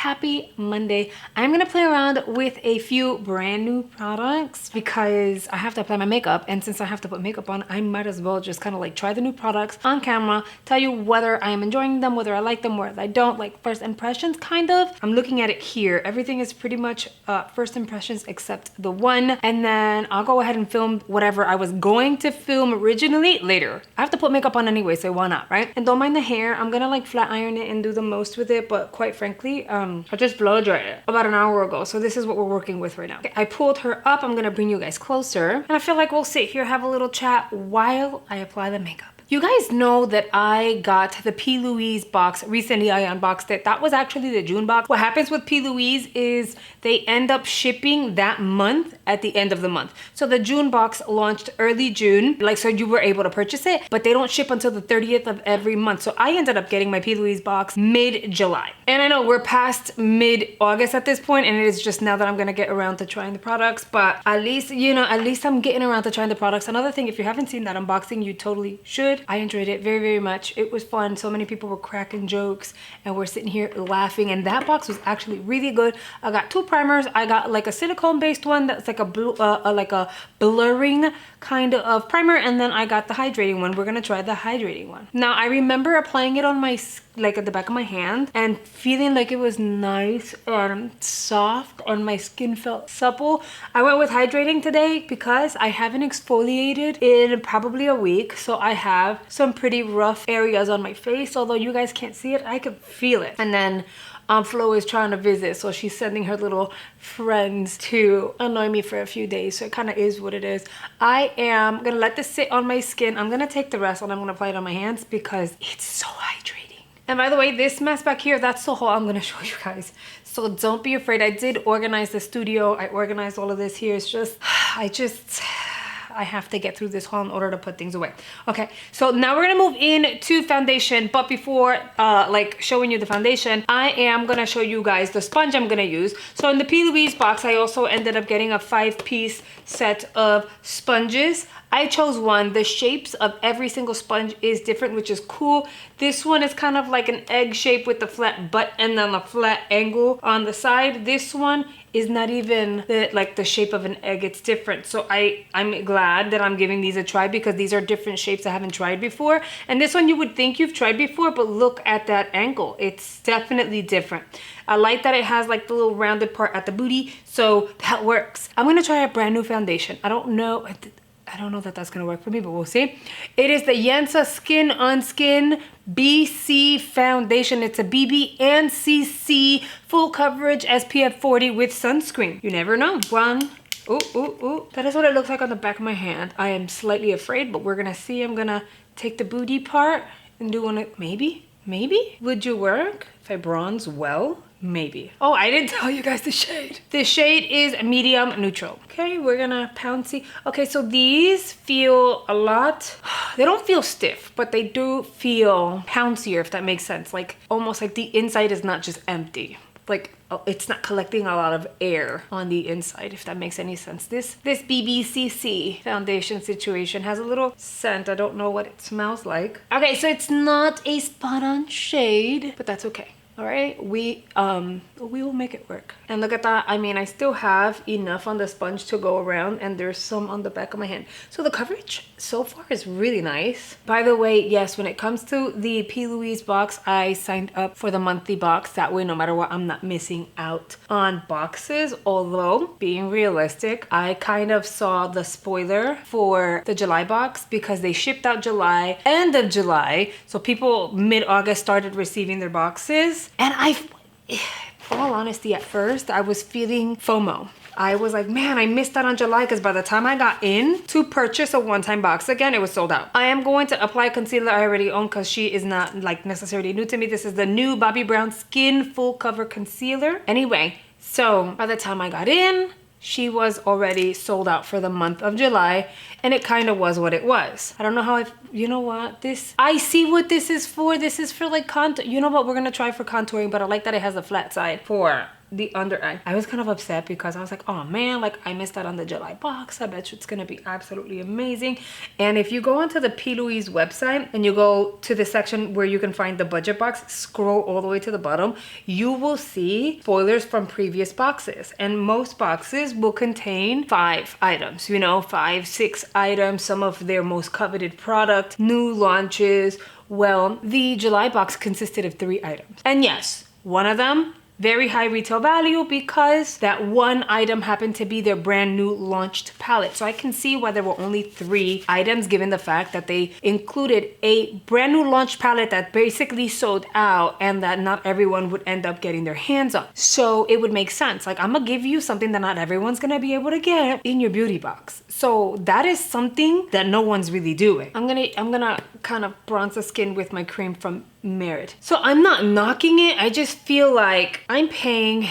happy Monday. I'm gonna play around with a few brand new products because I have to apply my makeup, and since I have to put makeup on, I might as well just kind of like try the new products on camera, tell you whether I am enjoying them, whether I like them, whether I don't, like first impressions kind of. I'm looking at it here. Everything is pretty much first impressions except the one, and then I'll go ahead and film whatever I was going to film originally later. I have to put makeup on anyway, so why not, right? And don't mind the hair. I'm gonna like flat iron it and do the most with it, but quite frankly, I just blow dried it about an hour ago, so this is what we're working with right now. Okay, I pulled her up. I'm gonna bring you guys closer, and I feel like we'll sit here, have a little chat while I apply the makeup. You guys know that I got the P. Louise box recently. I unboxed it. That was actually the June box. What happens with P. Louise is they end up shipping that month at the end of the month. So the June box launched early June, like, so you were able to purchase it, but they don't ship until the 30th of every month. So I ended up getting my P. Louise box mid-July. And I know we're past mid-August at this point, and it is just now that I'm gonna get around to trying the products, but at least, you know, at least I'm getting around to trying the products. Another thing, if you haven't seen that unboxing, you totally should. I enjoyed it very, very much. It was fun. So many people were cracking jokes and we're sitting here laughing, and that box was actually really good. I got two primers. I got like a silicone based one that's like a blue, like a blurring kind of primer, and then I got the hydrating one. We're gonna try the hydrating one. Now I remember applying it on my, like at the back of my hand, and feeling like it was nice and soft and my skin felt supple. I went with hydrating today because I haven't exfoliated in probably a week, so I have some pretty rough areas on my face. Although you guys can't see it, I can feel it. And then Flo is trying to visit, so she's sending her little friends to annoy me for a few days, so it kind of is what it is. I am gonna let this sit on my skin. I'm gonna take the rest and I'm gonna apply it on my hands because it's so hydrating. And by the way, this mess back here, that's the haul I'm gonna show you guys, so don't be afraid. I did organize the studio. I organized all of this here. It's just I have to get through this haul in order to put things away. Okay, so now we're gonna move into foundation, but before like showing you the foundation, I am gonna show you guys the sponge I'm gonna use. So in the P. Louise box, I also ended up getting a 5-piece set of sponges. I chose one. The shapes of every single sponge is different, which is cool. This one is kind of like an egg shape with the flat butt and then a flat angle on the side. This one is not even like the shape of an egg. It's different. So I'm glad that I'm giving these a try because these are different shapes I haven't tried before. And this one you would think you've tried before, but look at that angle. It's definitely different. I like that it has like the little rounded part at the booty, so that works. I'm gonna try a brand new foundation. I don't know that that's gonna work for me, but we'll see. It is the Yensa Skin on Skin BC foundation. It's a BB and CC full coverage SPF 40 with sunscreen. You never know. Ooh. That is what it looks like on the back of my hand. I am slightly afraid, but we're gonna see. I'm gonna take the booty part and do one. Maybe? Would you work if I bronze well? Maybe. Oh, I didn't tell you guys the shade. The shade is medium neutral. Okay, we're gonna pouncy. Okay, so these feel a lot, they don't feel stiff, but they do feel pouncier, if that makes sense. Like almost like the inside is not just empty. Like it's not collecting a lot of air on the inside, if that makes any sense. This BBCC foundation situation has a little scent. I don't know what it smells like. Okay, so it's not a spot on shade, but that's okay. All right, we will make it work. And look at that. I mean, I still have enough on the sponge to go around, and there's some on the back of my hand. So the coverage so far is really nice. By the way, yes, when it comes to the P. Louise box, I signed up for the monthly box. That way, no matter what, I'm not missing out on boxes. Although, being realistic, I kind of saw the spoiler for the July box because they shipped out July, end of July. So people mid-August started receiving their boxes. And in all honesty, at first, I was feeling FOMO. I was like, man, I missed out on July because by the time I got in to purchase a one-time box again, it was sold out. I am going to apply concealer I already own because she is not like necessarily new to me. This is the new Bobbi Brown Skin Full Cover Concealer. Anyway, so by the time I got in, she was already sold out for the month of July, and it kind of was what it was. I don't know how you know what, I see what this is for. This is for like contour. You know what, we're gonna try for contouring, but I like that it has a flat side for the under eye. I was kind of upset because I was like, oh man, like I missed out on the July box. I bet you it's gonna be absolutely amazing. And if you go onto the P. Louise website and you go to the section where you can find the budget box, scroll all the way to the bottom, you will see spoilers from previous boxes. And most boxes will contain 5 items, you know, 5, 6 items, some of their most coveted product, new launches. Well, the July box consisted of 3 items. And yes, one of them, very high retail value because that one item happened to be their brand new launched palette. So I can see why there were only 3 items given the fact that they included a brand new launched palette that basically sold out and that not everyone would end up getting their hands on. So it would make sense. Like, I'm gonna give you something that not everyone's gonna be able to get in your beauty box. So that is something that no one's really doing. I'm gonna kind of bronze the skin with my cream from Merit. So I'm not knocking it. I just feel like I'm paying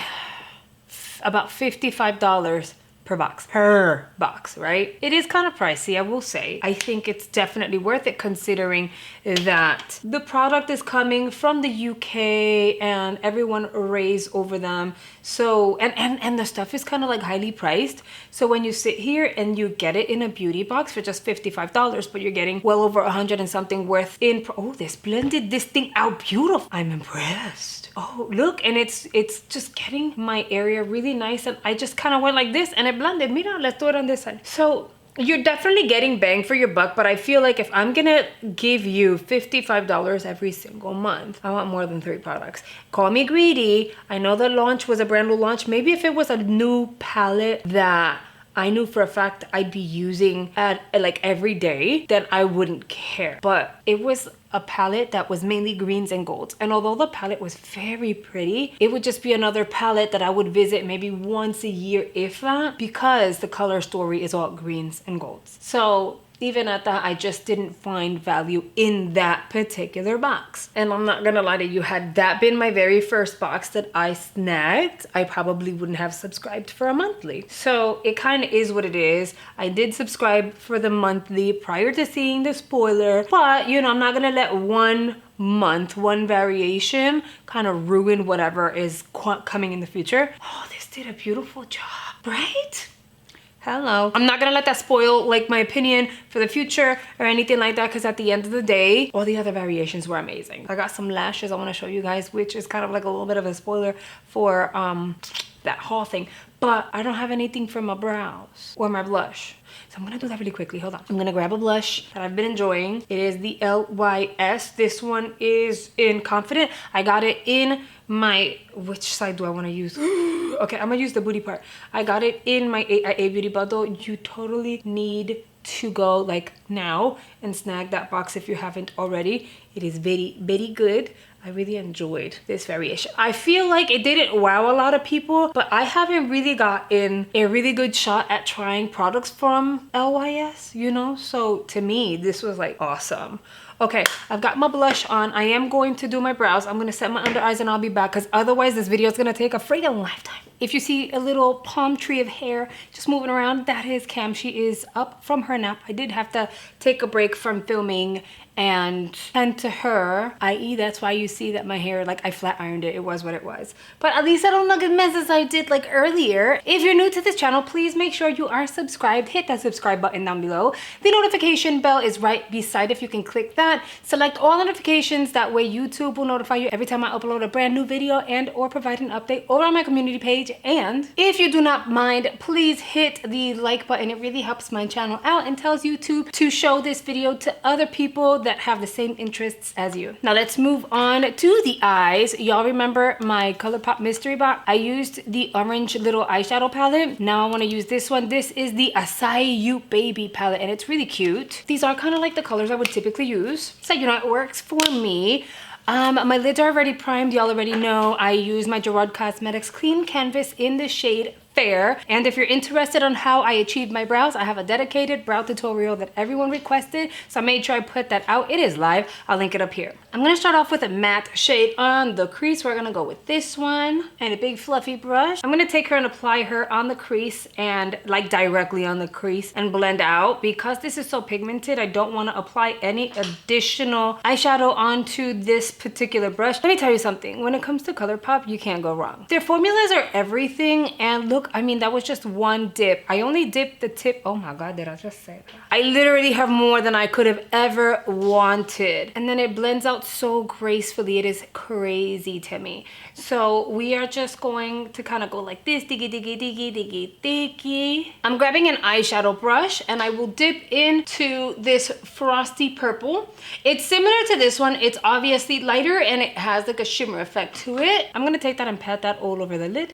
about $55 per box, right? It is kind of pricey, I will say. I think it's definitely worth it considering that the product is coming from the UK and everyone raves over them. So, and the stuff is kind of like highly priced. So when you sit here and you get it in a beauty box for just $55, but you're getting well over 100 and something worth in, oh, this blended this thing out beautiful. I'm impressed. Oh, look, and it's just getting my area really nice. And I just kind of went like this and it blended. Mira, let's do it on this side. So you're definitely getting bang for your buck, but I feel like if I'm gonna give you $55 every single month, I want more than 3 products. Call me greedy. I know the launch was a brand new launch. Maybe if it was a new palette that I knew for a fact I'd be using at like every day, then I wouldn't care. But it was a palette that was mainly greens and golds. And although the palette was very pretty, it would just be another palette that I would visit maybe once a year, if that, because the color story is all greens and golds. So even at that, I just didn't find value in that particular box. And I'm not gonna lie to you, had that been my very first box that I snagged, I probably wouldn't have subscribed for a monthly. So it kind of is what it is. I did subscribe for the monthly prior to seeing the spoiler, but you know, I'm not gonna let one month, one variation kind of ruin whatever is coming in the future. Oh, this did a beautiful job, right? Hello. I'm not gonna let that spoil like my opinion for the future or anything like that, because at the end of the day, all the other variations were amazing. I got some lashes I want to show you guys, which is kind of like a little bit of a spoiler for that haul thing. But I don't have anything for my brows or my blush. So I'm gonna do that really quickly. Hold on. I'm gonna grab a blush that I've been enjoying. It is the LYS. This one is in Confident. I got it in my, which side do I want to use? Okay, I'm gonna use the booty part. I got it in my A Beauty bundle. You totally need to go like now and snag that box if you haven't already. It is very, very good. I really enjoyed this variation. I feel like it didn't wow a lot of people, but I haven't really gotten a really good shot at trying products from LYS, you know? So to me, this was like awesome. Okay, I've got my blush on. I am going to do my brows. I'm gonna set my under eyes and I'll be back, because otherwise this video is gonna take a friggin' lifetime. If you see a little palm tree of hair just moving around, that is Cam. She is up from her nap. I did have to take a break from filming and tend to her, i.e. that's why you see that my hair, like I flat ironed it. It was what it was. But at least I don't look as mess as I did like earlier. If you're new to this channel, please make sure you are subscribed. Hit that subscribe button down below. The notification bell is right beside it. If you can click that, select all notifications. That way YouTube will notify you every time I upload a brand new video and or provide an update over on my community page. And if you do not mind, please hit the like button. It really helps my channel out and tells YouTube to show this video to other people that have the same interests as you. Now let's move on to the eyes. Y'all remember my ColourPop mystery box? I used the orange little eyeshadow palette. Now I want to use this one. This is the Acai You Baby palette and it's really cute. These are kind of like the colors I would typically use. So you know, it works for me. My lids are already primed. Y'all already know I use my Gerard Cosmetics Clean Canvas in the shade fair. And if you're interested on how I achieved my brows, I have a dedicated brow tutorial that everyone requested. So I made sure I put that out. It is live. I'll link it up here. I'm gonna start off with a matte shade on the crease. We're gonna go with this one and a big fluffy brush. I'm gonna take her and apply her on the crease and like directly on the crease and blend out. Because this is so pigmented, I don't wanna apply any additional eyeshadow onto this particular brush. Let me tell you something. When it comes to ColourPop, you can't go wrong. Their formulas are everything. And look, I mean, that was just one dip. I only dipped the tip. Oh my God, did I just say that? I literally have more than I could have ever wanted. And then it blends out so gracefully. It is crazy to me. So we are just going to kind of go like this, diggy, diggy, diggy, diggy, diggy. I'm grabbing an eyeshadow brush and I will dip into this frosty purple. It's similar to this one. It's obviously lighter and it has like a shimmer effect to it. I'm gonna take that and pat that all over the lid.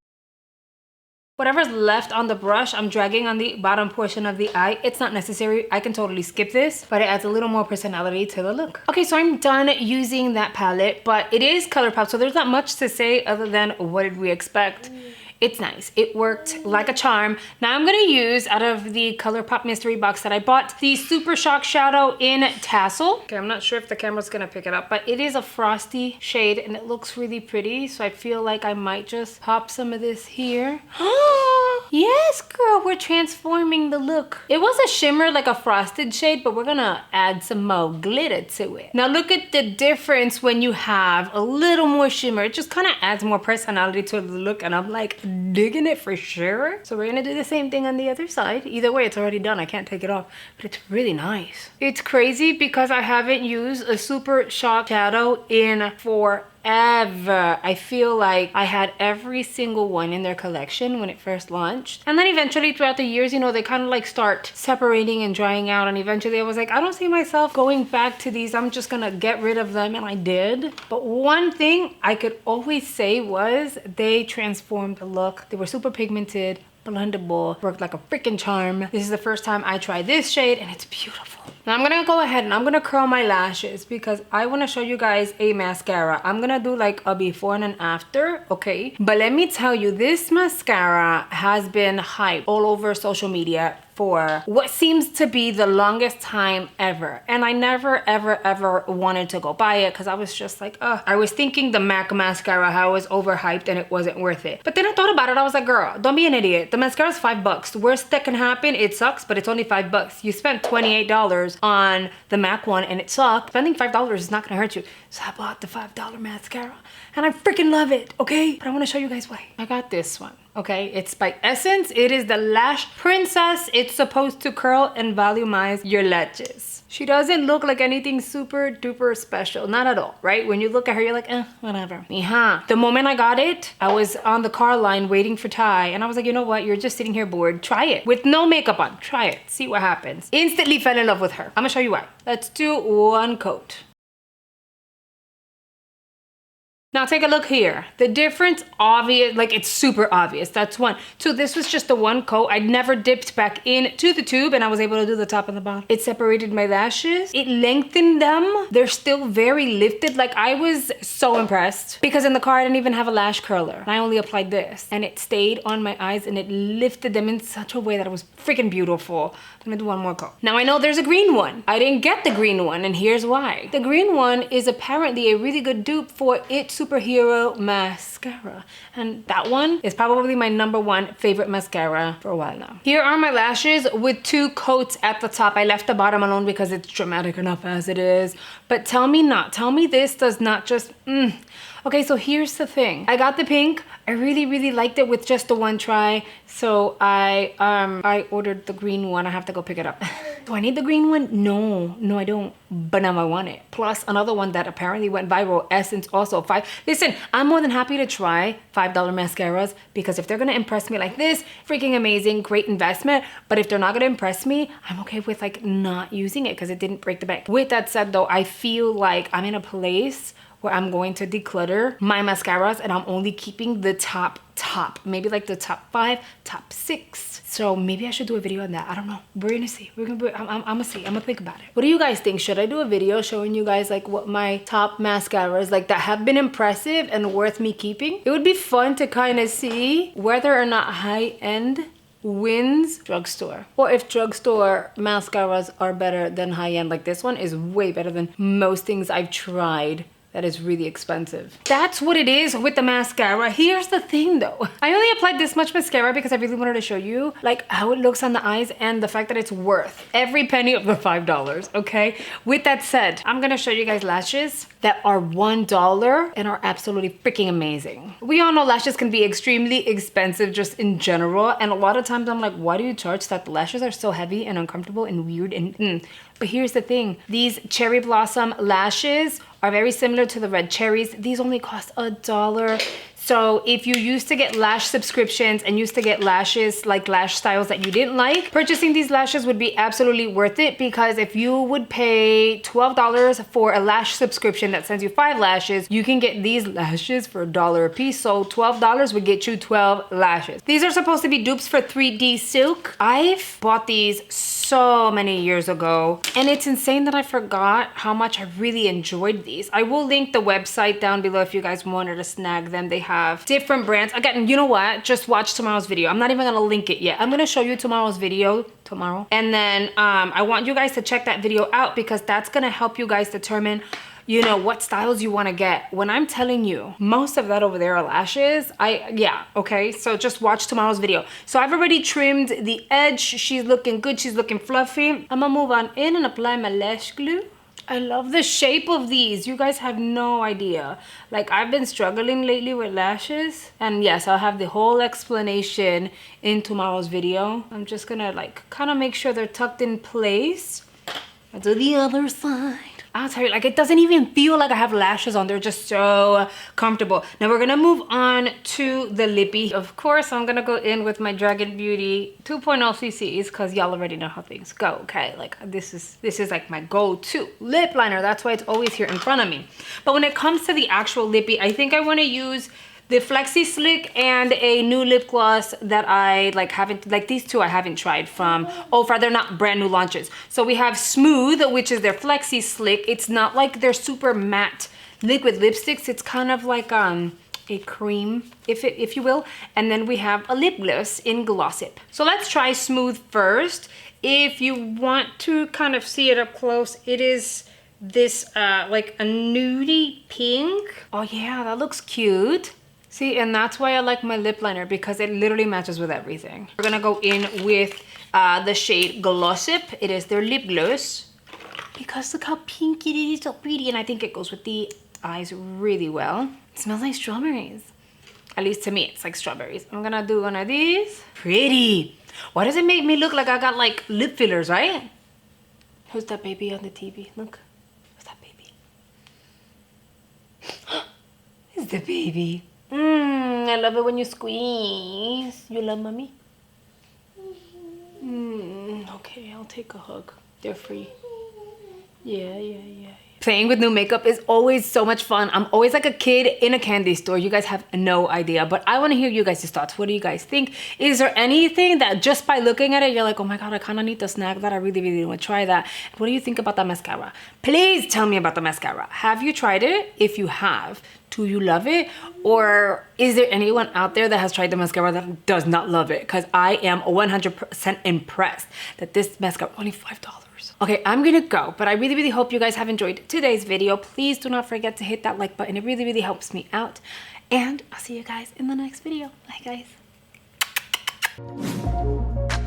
Whatever's left on the brush, I'm dragging on the bottom portion of the eye. It's not necessary. I can totally skip this, but it adds a little more personality to the look. Okay, so I'm done using that palette, but it is ColourPop, so there's not much to say other than what did we expect? It's nice. It worked like a charm. Now I'm gonna use, out of the ColourPop mystery box that I bought, the Super Shock Shadow in Tassel. Okay, I'm not sure if the camera's gonna pick it up, but it is a frosty shade and it looks really pretty. So I feel like I might just pop some of this here. Yes, girl, we're transforming the look. It was a shimmer, like a frosted shade, but we're gonna add some more glitter to it. Now look at the difference when you have a little more shimmer. It just kind of adds more personality to the look, and I'm like digging it for sure. So we're gonna do the same thing on the other side. Either way, it's already done. I can't take it off, but it's really nice. It's crazy because I haven't used a Super Shock Shadow in forever. I feel like I had every single one in their collection when it first launched, and then eventually throughout the years, you know, they kind of like start separating and drying out, and eventually I was like, I don't see myself going back to these. I'm just gonna get rid of them, and I did. But one thing I could always say was they transformed the look. They were super pigmented, blendable, worked like a freaking charm. This is the first time I tried this shade and it's beautiful. Now I'm gonna go ahead and I'm gonna curl my lashes because I wanna show you guys a mascara. I'm gonna do like a before and an after, okay? But let me tell you, this mascara has been hyped all over social media for what seems to be the longest time ever. And I never, ever wanted to go buy it because I was just like, ugh. I was thinking the MAC mascara, how it was overhyped and it wasn't worth it. But then I thought about it, I was like, girl, don't be an idiot. The mascara's $5. The worst that can happen, it sucks, but it's only $5. You spent $28 on the MAC one and it sucked. Spending $5 is not gonna hurt you. So I bought the $5 mascara and I freaking love it, okay? But I wanna show you guys why. I got this one. Okay, it's by Essence. It is the Lash Princess. It's supposed to curl and volumize your lashes. She doesn't look like anything super duper special, not at all, right? When you look at her, you're like, whatever. The moment I got it, I was on the car line waiting for Ty, and I was like, you know what? You're just sitting here bored. Try it with no makeup on. Try it. See what happens. Instantly fell in love with her. I'm gonna show you why. Let's do one coat. Now take a look here. The difference, obvious, like it's super obvious. That's one. Two, this was just the one coat. I never dipped back into the tube and I was able to do the top and the bottom. It separated my lashes. It lengthened them. They're still very lifted. Like I was so impressed because in the car I didn't even have a lash curler. And I only applied this and it stayed on my eyes and it lifted them in such a way that it was freaking beautiful. I'm gonna do one more coat. Now I know there's a green one. I didn't get the green one and here's why. The green one is apparently a really good dupe for It Superhero Mascara. And that one is probably my #1 favorite mascara for a while now. Here are my lashes with 2 coats at the top. I left the bottom alone because it's dramatic enough as it is. But tell me not, tell me this does not just, Okay, so here's the thing. I got the pink. I really liked it with just the one try. So I ordered the green one. I have to go pick it up. Do I need the green one? No, I don't. But now I want it. Plus another one that apparently went viral, Essence also 5. Listen, I'm more than happy to try $5 mascaras because if they're gonna impress me like this, freaking amazing, great investment. But if they're not gonna impress me, I'm okay with like not using it because it didn't break the bank. With that said though, I feel like I'm in a place where I'm going to declutter my mascaras and I'm only keeping the top, maybe like the top 5, top 6. So maybe I should do a video on that. I don't know. We're gonna see. I'm gonna see. I'm gonna think about it. What do you guys think? Should I do a video showing you guys like what my top mascaras like that have been impressive and worth me keeping? It would be fun to kind of see whether or not high-end wins drugstore, or if drugstore mascaras are better than high-end. Like this one is way better than most things I've tried that is really expensive. That's what it is with the mascara. Here's the thing though. I only applied this much mascara because I really wanted to show you like how it looks on the eyes and the fact that it's worth every penny of the $5, okay? With that said, I'm gonna show you guys lashes that are $1 and are absolutely freaking amazing. We all know lashes can be extremely expensive just in general. And a lot of times I'm like, why do you charge that? The lashes are so heavy and uncomfortable and weird and But here's the thing. These cherry blossom lashes are very similar to the red cherries. These only cost $1. So if you used to get lash subscriptions and used to get lashes, like lash styles that you didn't like, purchasing these lashes would be absolutely worth it, because if you would pay $12 for a lash subscription that sends you 5 lashes, you can get these lashes for $1 a piece. So $12 would get you 12 lashes. These are supposed to be dupes for 3D Silk. I've bought these so many years ago, and it's insane that I forgot how much I really enjoyed these. I will link the website down below if you guys wanted to snag them. They have different brands. Again, you know what? Just watch tomorrow's video. I'm not even gonna link it yet. I'm gonna show you tomorrow's video tomorrow. And then I want you guys to check that video out, because that's gonna help you guys determine, you know, what styles you wanna get. When I'm telling you, most of that over there are lashes. Yeah, okay? So just watch tomorrow's video. So I've already trimmed the edge. She's looking good. She's looking fluffy. I'm gonna move on in and apply my lash glue. I love the shape of these. You guys have no idea. Like, I've been struggling lately with lashes. And yes, I'll have the whole explanation in tomorrow's video. I'm just gonna like kind of make sure they're tucked in place. I'll do the other side. I'll tell you, like, it doesn't even feel like I have lashes on. They're just so comfortable. Now we're gonna move on to the lippy. Of course, I'm gonna go in with my Dragon Beauty 2.0 CCs, because y'all already know how things go, okay? Like, this is like my go-to lip liner. That's why it's always here in front of me. But when it comes to the actual lippy, I think I wanna use the Flexi Slick and a new lip gloss that I haven't, these two I haven't tried from Ofra. They're not brand new launches. So we have Smooth, which is their Flexi Slick. It's not like their super matte liquid lipsticks. It's kind of like a cream, if you will. And then we have a lip gloss in Glossip. So let's try Smooth first. If you want to kind of see it up close, it is this like a nudie pink. Oh yeah, that looks cute. See, and that's why I like my lip liner, because it literally matches with everything. We're gonna go in with the shade Glossip. It is their lip gloss, because look how pink it is, so pretty. And I think it goes with the eyes really well. It smells like strawberries. At least to me, it's like strawberries. I'm gonna do one of these. Pretty. Why does it make me look like I got like lip fillers, right? Who's that baby on the TV? Look, who's that baby? It's the baby. I love it when you squeeze. You love mommy? Okay, I'll take a hug. They're free. Yeah. Playing with new makeup is always so much fun. I'm always like a kid in a candy store. You guys have no idea, but I want to hear you guys' thoughts. What do you guys think? Is there anything that just by looking at it, you're like, oh my God, I kind of need to snag that. I really want to try that. What do you think about that mascara? Please tell me about the mascara. Have you tried it? If you have, do you love it? Or is there anyone out there that has tried the mascara that does not love it? Because I am 100% impressed that this mascara only $5. Okay, I'm gonna go, but I really hope you guys have enjoyed today's video. Please do not forget to hit that like button. It really helps me out. And I'll see you guys in the next video. Bye, guys.